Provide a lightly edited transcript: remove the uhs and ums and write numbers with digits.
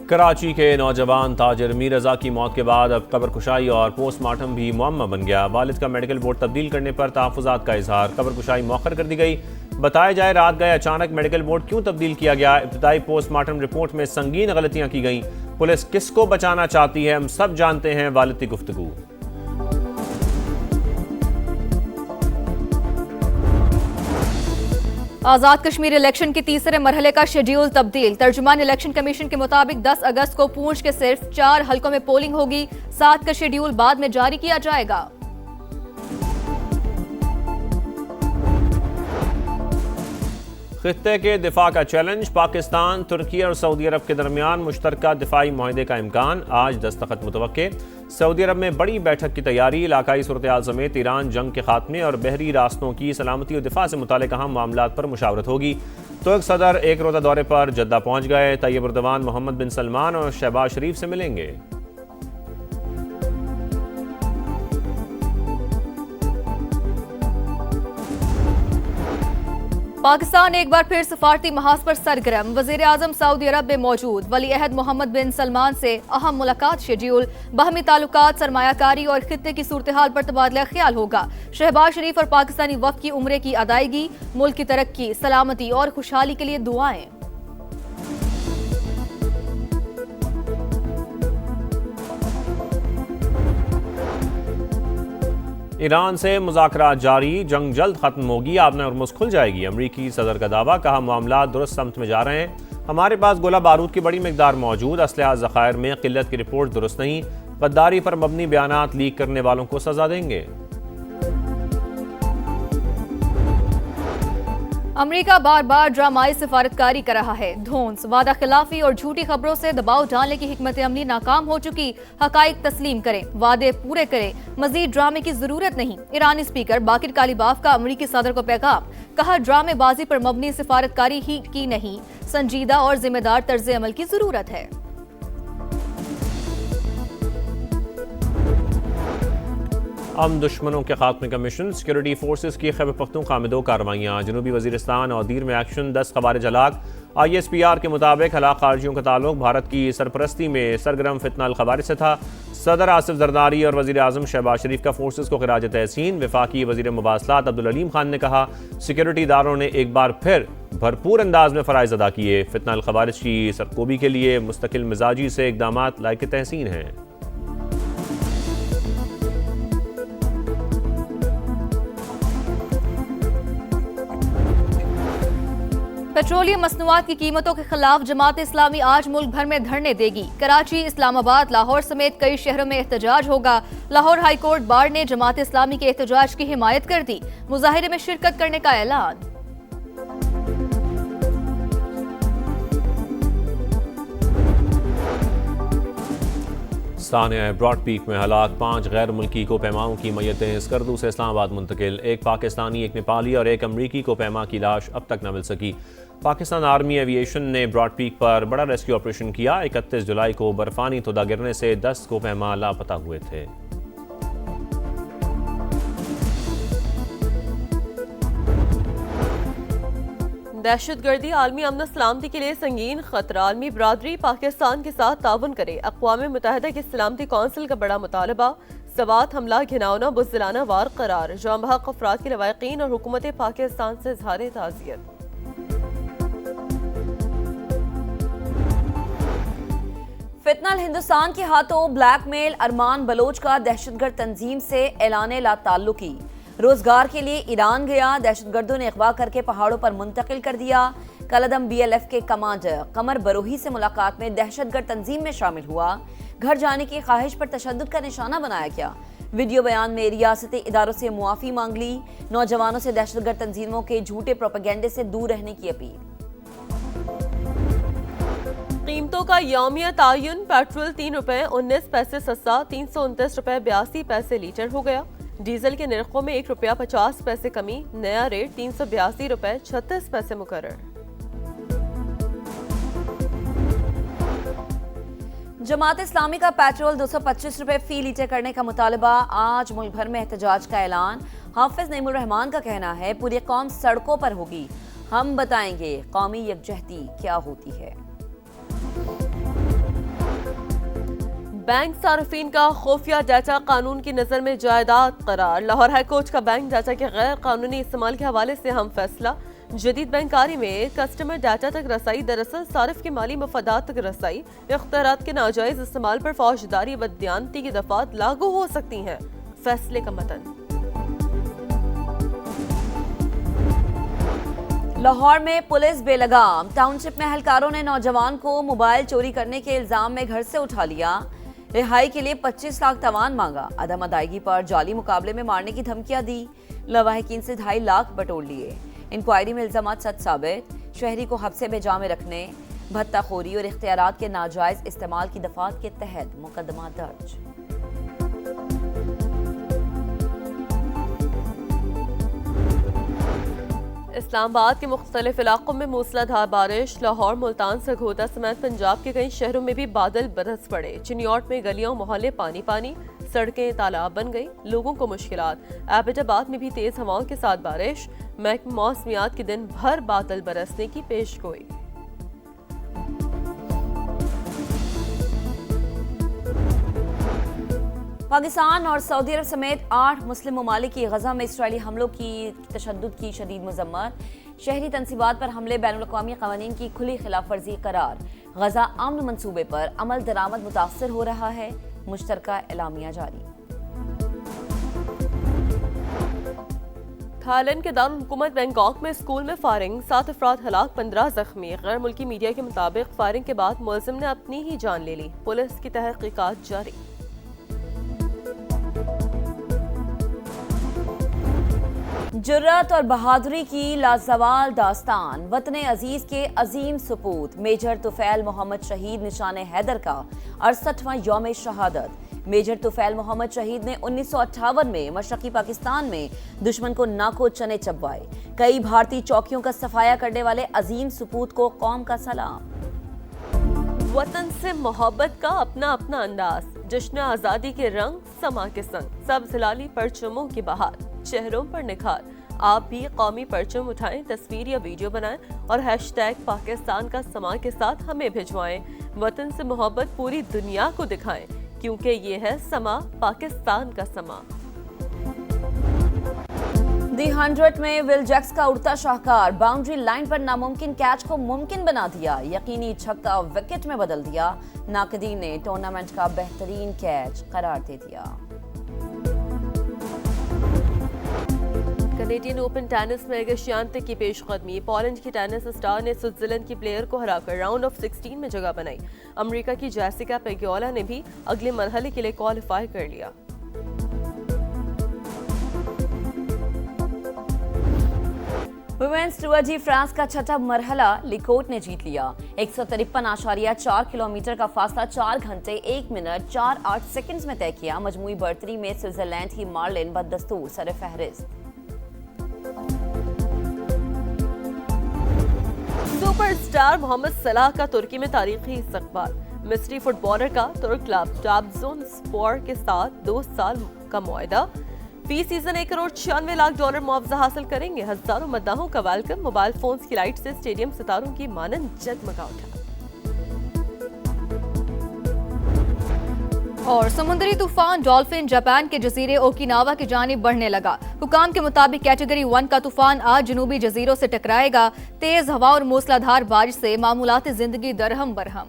कराची के नौजवान ताजिर मीर रजा की मौत के बाद अब कब्रकुशाई और पोस्टमार्टम भी मुअम्मा बन गया। वालिद का मेडिकल बोर्ड तब्दील करने पर तहफ़्फ़ुज़ात का इजहार, कब्रकुशाई मौखर कर दी गई। बताया जाए रात गए अचानक मेडिकल बोर्ड क्यों तब्दील किया गया। इब्तिदाई पोस्टमार्टम रिपोर्ट में संगीन गलतियां की गईं। पुलिस किसको बचाना चाहती है हम सब जानते हैं। वालिद की गुफ्तगू। आज़ाद कश्मीर इलेक्शन के तीसरे मरहले का शेड्यूल तब्दील। तर्जुमान इलेक्शन कमीशन के मुताबिक 10 अगस्त को पूंछ के सिर्फ 4 हलकों में पोलिंग होगी। 7 का शेड्यूल बाद में जारी किया जाएगा। खित्ते के दिफा का चैलेंज, पाकिस्तान, तुर्की और सऊदी अरब के दरमियान मुश्तरका दिफाई मुआहदे का इम्कान, आज दस्तखत मुतवक्के। सऊदी अरब में बड़ी बैठक की तैयारी, इलाकाई सूरत-ए-हाल समेत ईरान जंग के खात्मे और बहरी रास्तों की सलामती और दिफा से मुताल्लिक़ अहम मामलात पर मुशावरत होगी। तुर्क सदर एक रोज़ा दौरे पर जद्दा पहुँच गए। तैयब उर्दवान मोहम्मद बिन सलमान और शहबाज शरीफ से मिलेंगे। पाकिस्तान एक बार फिर सफारती महाज पर सरगर्म। वजीर आजम सऊदी अरब में मौजूद। वली अहद मोहम्मद बिन सलमान से अहम मुलाकात शेड्यूल। बाहमी ताल्लुकात, सरमायाकारी और खित्ते की सूरत हाल पर तबादला ख्याल होगा। शहबाज शरीफ और पाकिस्तानी वफ़द की उम्रे की अदायगी, मुल्क की तरक्की, सलामती और खुशहाली के लिए दुआएं। ईरान से मुज़ाकरात जारी, जंग जल्द खत्म होगी, आबना हॉर्मुज़ खुल जाएगी। अमरीकी सदर का दावा, कहा मामला दुरुस्त समत में जा रहे हैं। हमारे पास गोला बारूद की बड़ी मिकदार मौजूद, असलहा ज़खायर में किल्लत की रिपोर्ट दुरुस्त नहीं। गद्दारी पर मबनी बयानात लीक करने वालों को सजा देंगे। अमेरिका बार बार ड्रामाई सिफारतकारी कर रहा है। धौंस, वादा खिलाफी और झूठी खबरों से दबाव डालने की हिकमत अमली नाकाम हो चुकी। हकाइक तस्लीम करें, वादे पूरे करें, मजीद ड्रामे की जरूरत नहीं। ईरानी स्पीकर बाकिर कालीबाफ का अमरीकी सदर को पैगाम, कहा ड्रामेबाजी पर मबनी सिफारतकारी ही की नहीं, संजीदा और जिम्मेदार तर्ज अमल की जरूरत है। हम दुश्मनों के खात्मे का मिशन, सिक्योरिटी फोर्सेस की खैबर पख्तूनख्वा में 2 कार्रवाइयाँ। जनूबी वजीरिस्तान और दीर में एक्शन, 10 ख़वारिज हलाक। ISPR के मुताबिक हलाक खारजियों का ताल्लुक भारत की सरपरस्ती में सरगर्म फितनाल खवारिज से था। सदर आसिफ जरदारी और वज़ीर आज़म शहबाज शरीफ का फोर्सेस को खिराज तहसीन। वफाकी वज़ीर मुवासलात अब्दुल अलीम खान ने कहा, सिक्योरिटी इदारों ने एक बार फिर भरपूर अंदाज में फ़राइज़ अदा किए। फितनाल खवारिज की सरकोबी के लिए मुस्तकिल मिजाजी से इक़दाम लायक तहसीन हैं। पेट्रोलियम मसनूआत की कीमतों के खिलाफ जमात इस्लामी आज मुल्क भर में धरने देगी। कराची, इस्लामाबाद, लाहौर समेत कई शहरों में एहतजाज होगा। लाहौर हाई कोर्ट बार ने जमात इस्लामी के एहतजाज की हिमायत कर दी। मुजाहिरे में शिरकत करने का ऐलान। सानिया ब्रॉड पीक में हलाक, 5 गैर मुल्की कोपैमाओं की मैयतें स्कर्दू से इस्लामाबाद मुंतकिल। एक पाकिस्तानी, एक नेपाली और एक अमरीकी कोपैमा की लाश अब तक न मिल सकी। पाकिस्तान आर्मी एविएशन ने ब्रॉड पीक पर बड़ा रेस्क्यू ऑपरेशन किया। 31 जुलाई को बर्फानी तोदा गिरने से 10 कोपैमा लापता हुए थे। दहशतगर्दी आलमी अमन सलामती के लिए संगीन खतरा। आलमी बरादरी पाकिस्तान के साथ ताउन करे। अक़वाम मुत्तहिदा की सलामती कौंसिल का बड़ा मुतालबा। सवात हमला घिनौना बुज़दिलाना वार करार। जाम बहक अफराद के लवाकिन और हुकूमत पाकिस्तान से इज़हार ताज़ियत। फितनल हिंदुस्तान के हाथों ब्लैकमेल, अरमान बलोच का दहशतगर्द तंजीम से ऐलान ला ताल्लुकी। रोजगार के लिए ईरान गया, दहशतगर्दों ने अगवा करके पहाड़ों पर मुंतकिल कर दिया। कलदम BLF के कमांडर कमर बरोही से मुलाकात में दहशतगर्द तंजीम में शामिल हुआ। घर जाने की ख्वाहिश पर तशद्दुद का निशाना बनाया गया। वीडियो बयान में रियासती इदारों से मुआफ़ी मांग ली। नौजवानों से दहशतगर्द तंजीमों के झूठे प्रोपेगेंडे से दूर रहने की अपील। कीमतों का यौमिया तायुन। पेट्रोल 3 रुपए 19 पैसे सस्ता, 329 रुपए 82 पैसे लीटर हो गया। डीजल के निर्खों में 1 रुपया 50 पैसे कमी। नया रेट 382 रुपए 36 पैसे मुकर्रर। जमात इस्लामी का पेट्रोल 225 रुपए फी लीटर करने का मुतालबा। आज मुल्क भर में एहतजाज का ऐलान। हाफिज नईमुर रहमान का कहना है, पूरी कौम सड़कों पर होगी। हम बताएंगे कौमी यकजहती क्या होती है। बैंक सार्फिन का खुफिया डाटा कानून की नजर में जायदाद करार। लाहौर हाईकोर्ट का बैंक डाटा के गैर कानूनी इस्तेमाल के हवाले से हम फैसला। जदीद बैंकारी में कस्टमर डाटा तक रसाई दरअसल सारिफ के माली मफादात तक रसाई, इख्तियारात के नाजायज इस्तेमाल पर फौजदारी बददियानती की दफात लागू हो सकती हैं। फैसले का मतन। लाहौर में पुलिस बेलगाम। टाउनशिप में एहलकारों ने नौजवान को मोबाइल चोरी करने के इल्जाम में घर से उठा लिया। रिहाई के लिए 25 लाख तवान मांगा। अदम अदायगी पर जाली मुकाबले में मारने की धमकियां दी। लवाहिकीन से 2.5 लाख बटोर लिए। इंक्वायरी में इल्जामात सच साबित। शहरी को हब्से में जामे रखने, भत्ताखोरी और इख्तियारात के नाजायज इस्तेमाल की दफात के तहत मुकदमा दर्ज। इस्लामाबाद के मुख्तलिफ इलाकों में मूसलाधार बारिश। लाहौर, मुल्तान, सरगोदा समेत पंजाब के कई शहरों में भी बादल बरस पड़े। चिन्योट में गलियों मोहल्ले पानी पानी, सड़कें तालाब बन गई, लोगों को मुश्किलात। एबटाबाद में भी तेज हवाओं के साथ बारिश। महकमा मौसमियात के दिन भर बादल बरसने की पेशगोई। पाकिस्तान और सऊदी अरब समेत 8 मुस्लिम ममालिक की गजा में इसराइली हमलों की तशद्दुद की शदीद मजम्मत। शहरी तनसीबात पर हमले बैनुल-अक़वामी क़वानीन की खुली खिलाफ वर्जी करार। गजा अमन मंसूबे पर अमल दरामद मुतासर हो रहा है। मुश्तरका एलामिया जारी। थाईलैंड के दारुल हुकूमत बैंकॉक में स्कूल में फायरिंग, 7 अफराद हलाक, 15 जख्मी। गैर मुल्की मीडिया के मुताबिक फायरिंग के बाद मुलजिम ने अपनी ही जान ले ली। पुलिस की तहकीकात जारी। जुर्रत और बहादुरी की लाजवाल दास्तान। वतन अजीज के अजीम सपूत मेजर तुफैल मोहम्मद शहीद निशान हैदर का 68वां यौम शहादत। मेजर तुफैल मोहम्मद शहीद ने 1958 में मशरकी पाकिस्तान में दुश्मन को नाको चने चबवाए। कई भारतीय चौकियों का सफाया करने वाले अजीम सपूत को कौम का सलाम। वतन से मोहब्बत का अपना अपना अंदाज। जश्न आज़ादी के रंग समा के संग, सब हिलाली परचमों की बहार, चेहरों पर निखार। आप भी कौमी परचम उठाएं, तस्वीर या वीडियो बनाएं और हैशटैग पाकिस्तान का समा के साथ हमें भिजवाएं। वतन से मोहब्बत पूरी दुनिया को दिखाएं, क्योंकि ये है समा, पाकिस्तान का समा। दी 100 में विल जैक्स का उड़ता शाहकार। बाउंड्री लाइन पर नामुमकिन कैच को मुमकिन बना दिया। यकीनी छक्का विकेट में बदल दिया। नाकदीन ने टूर्नामेंट का बेहतरीन कैच करार दे दिया। कैनेडियन ओपन टेनिस में एगा श्योंटेक की पेशकदमी। पोलैंड की टेनिस स्टार ने स्विट्जरलैंड की प्लेयर को हराकर राउंड ऑफ 16 में जगह बनाई। अमेरिका की जेसिका पेग्योला ने भी अगले मरहले के लिए क्वालिफाई कर लिया। वुमेन्स टूर जी फ्रांस का छठा मरहला लिकोट ने जीत लिया। 153.4 किलोमीटर का फासला 4 घंटे 1 मिनट 48 सेकंड्स में तय किया। मजमूई बर्तरी में स्विट्जरलैंड की मार्लिन बदस्तूर सरफहरिस्त। सुपरस्टार मोहम्मद सलाह का तुर्की में तारीखी इस्तकबाल। मिस्री फुटबॉलर का तुर्क क्लब ट्राब्जोनस्पोर के साथ 2 साल का मुआहदा। फी सीजन $1.96 करोड़ मुआवजा हासिल करेंगे। हजारों मद्दाहों का वेलकम। मोबाइल फोन्स की लाइट से स्टेडियम सितारों की मानंद जगमगा उठा। और समुद्री तूफान डॉल्फिन जापान के जजीरे ओकिनावा की जानिब बढ़ने लगा। हुकाम के मुताबिक कैटेगरी 1 का तूफान आज जनूबी जजीरों से टकराएगा। तेज हवा और मूसलाधार बारिश से मामूलाती जिंदगी दरहम बरहम।